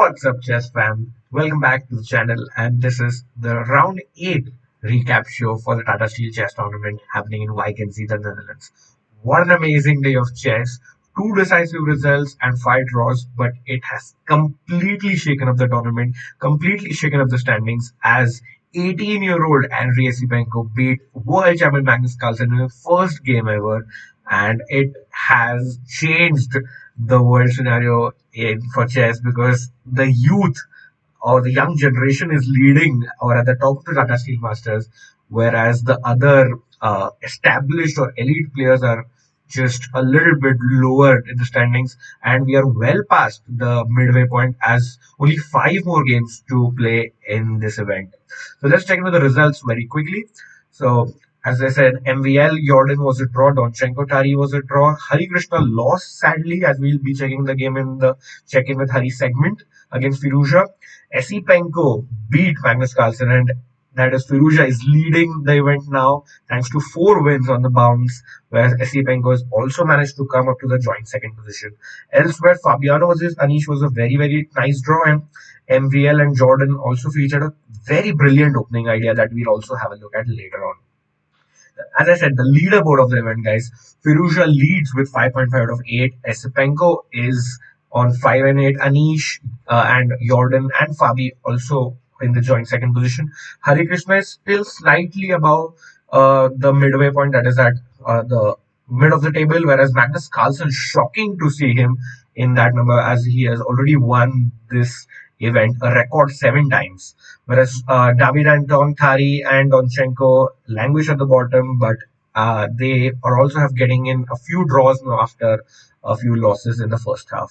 What's up, chess fam? Welcome back to the channel, and this is the round 8 recap show for the Tata Steel Chess Tournament happening in Wijk, the Netherlands. What an amazing day of chess! Two decisive results and five draws, but it has completely shaken up the tournament, completely shaken up the standings as 18-year-old Henry Esipenko beat world champion Magnus Carlsen in the first game ever, and it has changed the world scenario for chess because the youth or the young generation is leading or at the top of the Tata Steel Masters, whereas the other established or elite players are just a little bit lower in the standings, and we are well past the midway point as only five more games to play in this event. So let's check into the results very quickly. So as I said, MVL Jordan was a draw, Donchenko Tari was a draw, Harikrishna lost sadly, as we'll be checking the game in the check-in with Hari segment against Firuza. Esipenko beat Magnus Carlsen, and that is Firuza is leading the event now thanks to four wins on the bounce, whereas Esipenko has also managed to come up to the joint second position. Elsewhere, Fabiano versus Anish was a very nice draw, and MVL and Jordan also featured a very brilliant opening idea that we'll also have a look at later on. As I said, the leaderboard of the event, guys. Firuza leads with 5.5 out of 8. Esipenko is on 5 and 8. Anish and Jordan and Fabi also in the joint second position. Harikrishna is still slightly above the midway point, that is at the mid of the table, whereas Magnus Carlsen, shocking to see him in that number as he has already won this event a record 7 times. Whereas David Anton, Thari, and Donchenko languish at the bottom, but they are also have getting in a few draws now after a few losses in the first half.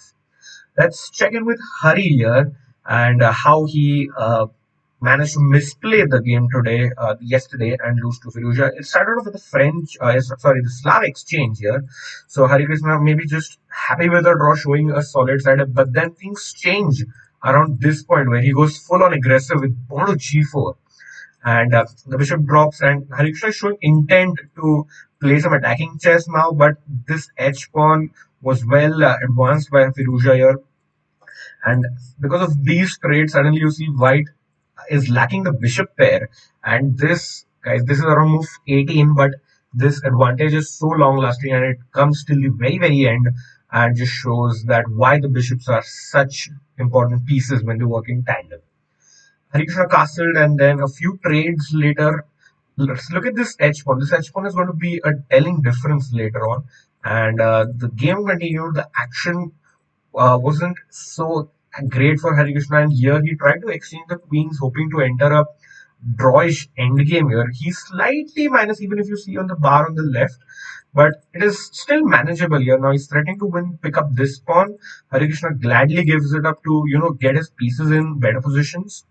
Let's check in with Hari here and how he managed to misplay the game yesterday, and lose to Firuza. It started off with the the Slav exchange here. So Hari Krishna maybe just happy with the draw, showing a solid side, but then things change around this point where he goes full on aggressive with pawn to g4, and the bishop drops, and Harikrishna is showing intent to play some attacking chess now, but this h pawn was well advanced by Firuza here, and because of these trades, suddenly you see white is lacking the bishop pair, and this, guys, this is around move 18, but this advantage is so long lasting and it comes till the very end, and just shows that why the bishops are such important pieces when they work in tandem. Harikrishna castled, and then a few trades later, let's look at this h pawn. This h pawn is going to be a telling difference later on, and the game continued. The action wasn't so great for Harikrishna, and here he tried to exchange the queens, hoping to enter a drawish endgame here. He's slightly minus, even if you see on the bar on the left, but it is still manageable here. Now he's threatening to pick up this pawn. Harikrishna gladly gives it up to get his pieces in better positions,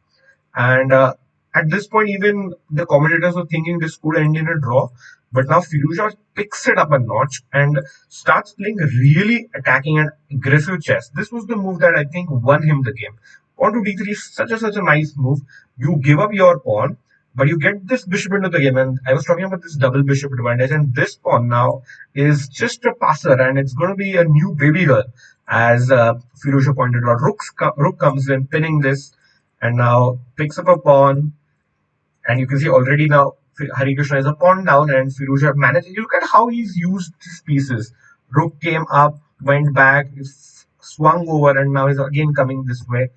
and at this point, even the commentators were thinking this could end in a draw. But now Firuza picks it up a notch and starts playing really attacking and aggressive chess. This was the move that I think won him the game. Pawn to d3 is such a nice move. You give up your pawn, but you get this bishop into the game. And I was talking about this double bishop advantage, and this pawn now is just a passer, and it's going to be a new baby girl, as Firuza pointed out. Rook comes in, pinning this, and now picks up a pawn. And you can see already now Harikrishna is a pawn down, and Firuza managed. You look at how he's used his pieces. Rook came up, went back, swung over, and now is again coming this way.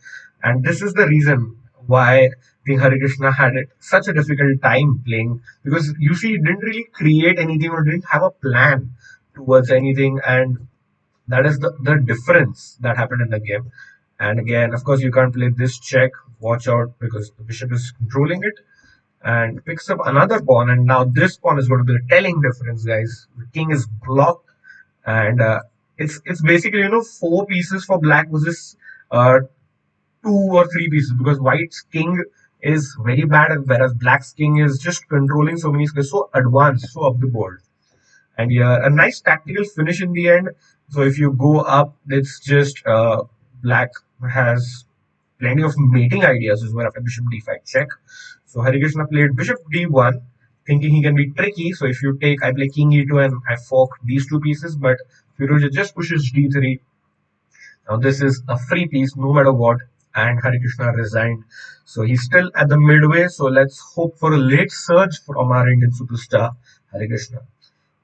And this is the reason why I think Harikrishna had such a difficult time playing, because you see he didn't really create anything or didn't have a plan towards anything, and that is the difference that happened in the game. And again, of course, you can't play this check. Watch out, because the bishop is controlling it, and picks up another pawn, and now this pawn is going to be the telling difference, guys. The king is blocked, and it's basically four pieces for black versus two or three pieces, because white's king is very bad, whereas black's king is just controlling so many squares, so advanced, so up the board. And yeah, a nice tactical finish in the end. So if you go up, it's just black has plenty of mating ideas as well after bishop d5 check. So Harikrishna played bishop d1, thinking he can be tricky. So if you take, I play king e2 and I fork these two pieces, but Firuza just pushes d3. Now this is a free piece no matter what. and Harikrishna resigned. So he's still at the midway. So let's hope for a late surge from our Indian superstar Harikrishna.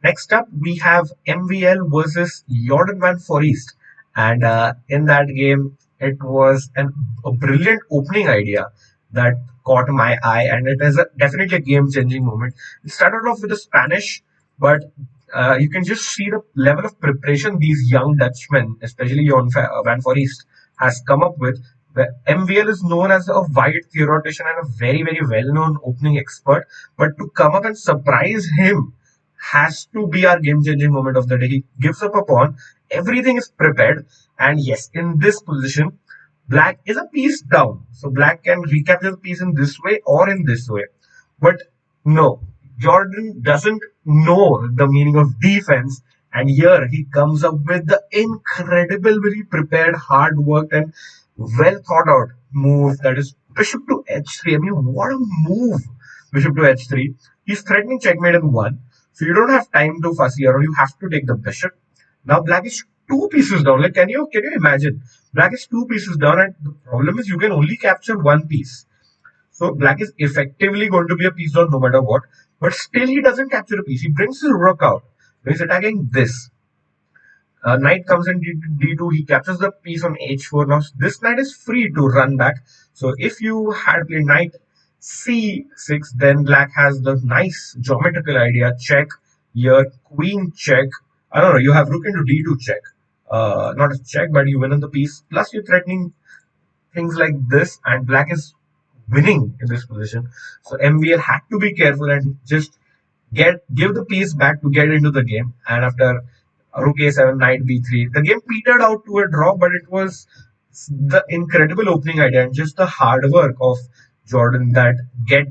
Next up, we have MVL versus Jordan Van Forest, and in that game, it was a brilliant opening idea that caught my eye, and it is definitely a game-changing moment. It started off with the Spanish, but you can just see the level of preparation these young Dutchmen, especially Van Forest, has come up with. The MVL is known as a wide theoretician and a very, very well-known opening expert, but to come up and surprise him has to be our game changing moment of the day. He gives up a pawn, everything is prepared, and yes, in this position, black is a piece down. So black can recapture the piece in this way or in this way. But no, Jordan doesn't know the meaning of defense, and here he comes up with the incredibly prepared, hard worked, and well thought out move that is bishop to h3. I mean, what a move! Bishop to h3. He's threatening checkmate in one. So you don't have time to fussy around. You have to take the bishop. Now black is two pieces down. Like can you imagine? Black is two pieces down, and the problem is you can only capture one piece. So black is effectively going to be a piece down no matter what. But still he doesn't capture a piece. He brings his rook out. He's attacking this. Knight comes in d2. He captures the piece on h4. Now this knight is free to run back. So if you had played knight c6, then black has the nice geometrical idea. Check here, queen check. I don't know. You have rook into d2 check. Not a check, but you win on the piece. Plus you're threatening things like this, and black is winning in this position. So MVL had to be careful and just give the piece back to get into the game. And after rook a7, knight b3, the game petered out to a draw, but it was the incredible opening idea and just the hard work of Jordan that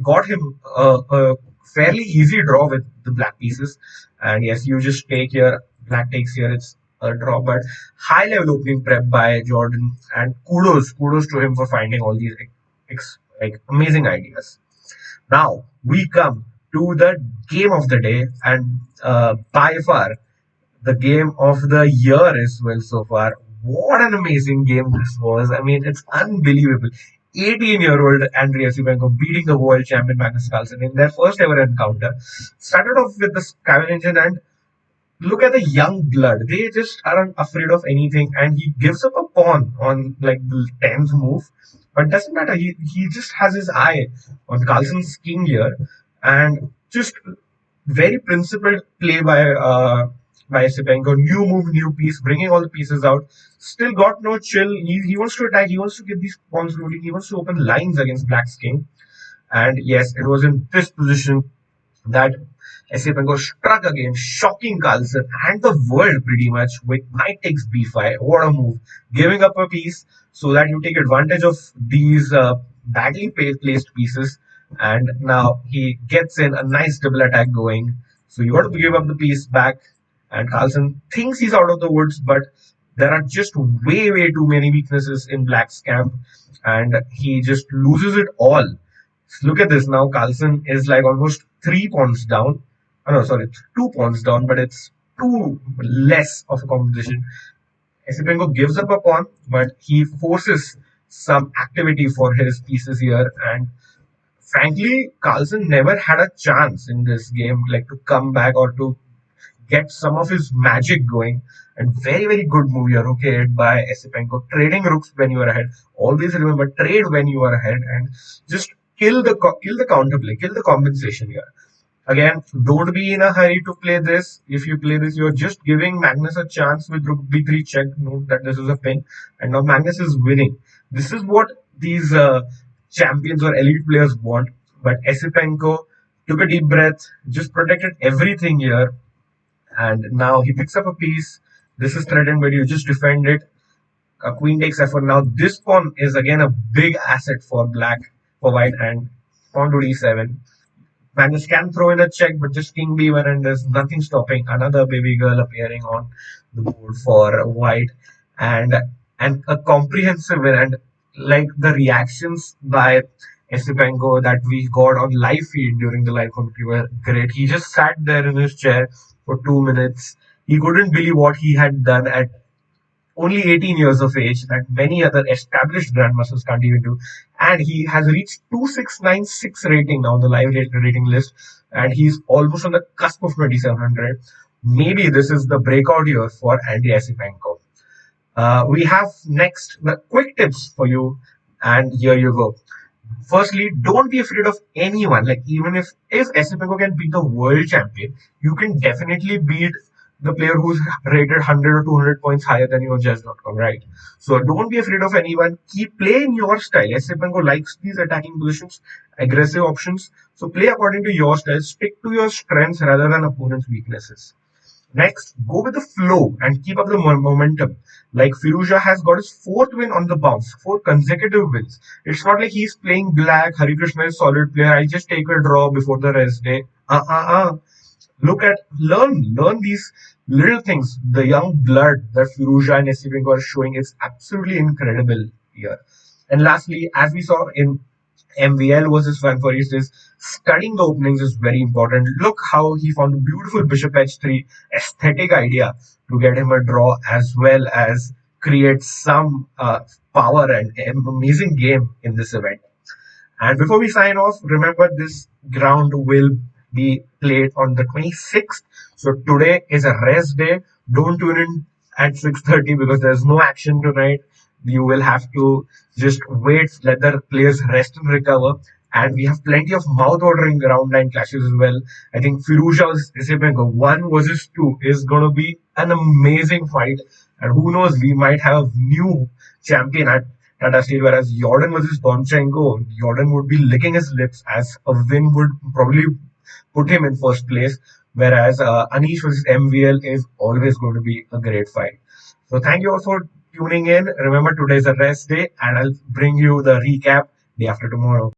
got him a fairly easy draw with the black pieces. And yes, you just take here, black takes here, it's a draw, but high level opening prep by Jordan, and kudos to him for finding all these like amazing ideas. Now we come to the game of the day, and by far the game of the year as well so far. What an amazing game this was. I mean, it's unbelievable. 18-year-old Andrea Esipenko beating the world champion Magnus Carlsen in their first ever encounter. Started off with the Scaven engine, and look at the young blood. They just aren't afraid of anything, and he gives up a pawn on like the 10th move. But doesn't matter. He just has his eye on Carlsen's king here, and just very principled play by Esipenko. New move, new piece, bringing all the pieces out. Still got no chill. He wants to attack. He wants to get these pawns rolling. He wants to open lines against Black's king. And yes, it was in this position that Esipenko struck again, shocking Carlsen and the world pretty much with knight takes b5. What a move. Giving up a piece so that you take advantage of these badly placed pieces. And now he gets in a nice double attack going. So you got to give up the piece back. And Carlsen thinks he's out of the woods, but there are just way too many weaknesses in Black's camp. And he just loses it all. Look at this now. Carlsen is like almost 3 pawns down. Oh, no, sorry, 2 pawns down, but it's too less of a competition. Esipenko gives up a pawn, but he forces some activity for his pieces here. And frankly, Carlsen never had a chance in this game, like to come back or to get some of his magic going. And very good move here, okay, by Esipenko. Trading rooks when you are ahead. Always remember, trade when you are ahead, and just kill the counterplay, kill the compensation here. Again, don't be in a hurry to play this. If you play this, you're just giving Magnus a chance with rook b3 check. Note that this is a pin, and now Magnus is winning. This is what these champions or elite players want. But Esipenko took a deep breath, just protected everything here, and now he picks up a piece. This is threatened, but you just defend it. Queen takes f4. Now this pawn is again a big asset for white, and pawn to d7. Magnus can throw in a check, but just king b1, and there's nothing stopping another baby girl appearing on the board for white, and a comprehensive win. And like the reactions by Esipenko that we got on live feed during the live commentary were great. He just sat there in his chair for 2 minutes. He couldn't believe what he had done at only 18 years of age that many other established grandmasters can't even do. And he has reached 2696 rating now on the live rating list. And he's almost on the cusp of 2700. Maybe this is the breakout year for Andy Esipenko. We have next the quick tips for you. And here you go. Firstly, don't be afraid of anyone. Like even if Esipenko can beat the world champion, you can definitely beat the player who's rated 100 or 200 points higher than you on chess.com, right? So don't be afraid of anyone. Keep playing your style. Esipenko likes these attacking positions, aggressive options. So play according to your style. Stick to your strengths rather than opponent's weaknesses. Next, go with the flow and keep up the momentum. Like Firuza has got his fourth win on the bounce, four consecutive wins. It's not like he's playing black. Harikrishna is solid player. I'll just take a draw before the rest day. Learn these little things. The young blood that Firuza and Esipenko are showing is absolutely incredible here. And lastly, as we saw in MVL versus Fanforis, is studying the openings is very important. Look how he found a beautiful bishop h3 aesthetic idea to get him a draw as well as create some power and amazing game in this event. And before we sign off, remember this ground will be played on the 26th. So today is a rest day. Don't tune in at 6:30 because there's no action tonight. You will have to just wait, let the players rest and recover. And we have plenty of mouth-watering round 9 clashes as well. I think Firuza versus Isipenko 1 versus 2 is going to be an amazing fight. And who knows, we might have a new champion at Tata Steel, whereas Jordan versus Donchenko, Jordan would be licking his lips as a win would probably put him in first place, whereas Anish versus MVL is always going to be a great fight. So thank you all for tuning in. Remember, today is a rest day, and I'll bring you the recap day after tomorrow.